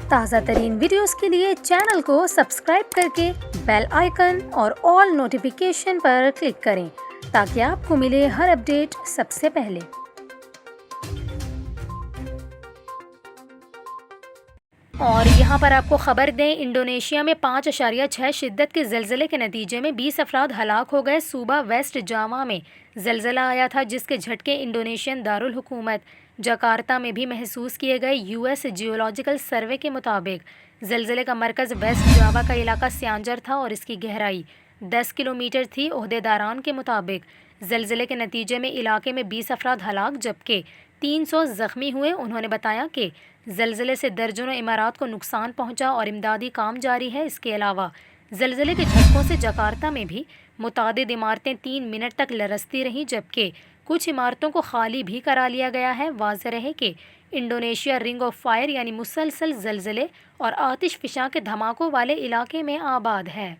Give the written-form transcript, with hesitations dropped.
تازہ ترین ویڈیوز کے لیے چینل کو سبسکرائب کر کے بیل آئیکن اور آل نوٹیفیکیشن پر کلک کریں تاکہ آپ کو ملے ہر اپڈیٹ سب سے پہلے۔ اور یہاں پر آپ کو خبر دیں، انڈونیشیا میں 5.6 شدت کے زلزلے کے نتیجے میں 20 افراد ہلاک ہو گئے۔ صوبہ ویسٹ جاوا میں زلزلہ آیا تھا جس کے جھٹکے انڈونیشین دارالحکومت جکارتا میں بھی محسوس کیے گئے۔ یو ایس جیولوجیکل سروے کے مطابق زلزلے کا مرکز ویسٹ جاوا کا علاقہ سیانجر تھا اور اس کی گہرائی 10 کلومیٹر تھی۔ عہدیداران کے مطابق زلزلے کے نتیجے میں علاقے میں 20 افراد ہلاک جبکہ 300 زخمی ہوئے۔ انہوں نے بتایا کہ زلزلے سے درجنوں عمارات کو نقصان پہنچا اور امدادی کام جاری ہے۔ اس کے علاوہ زلزلے کے جھٹکوں سے جکارتا میں بھی متعدد عمارتیں 3 منٹ تک لرزتی رہیں جبکہ کچھ عمارتوں کو خالی بھی کرا لیا گیا ہے۔ واضح رہے کہ انڈونیشیا رنگ آف فائر یعنی مسلسل زلزلے اور آتش فشاں کے دھماکوں والے علاقے میں آباد ہے۔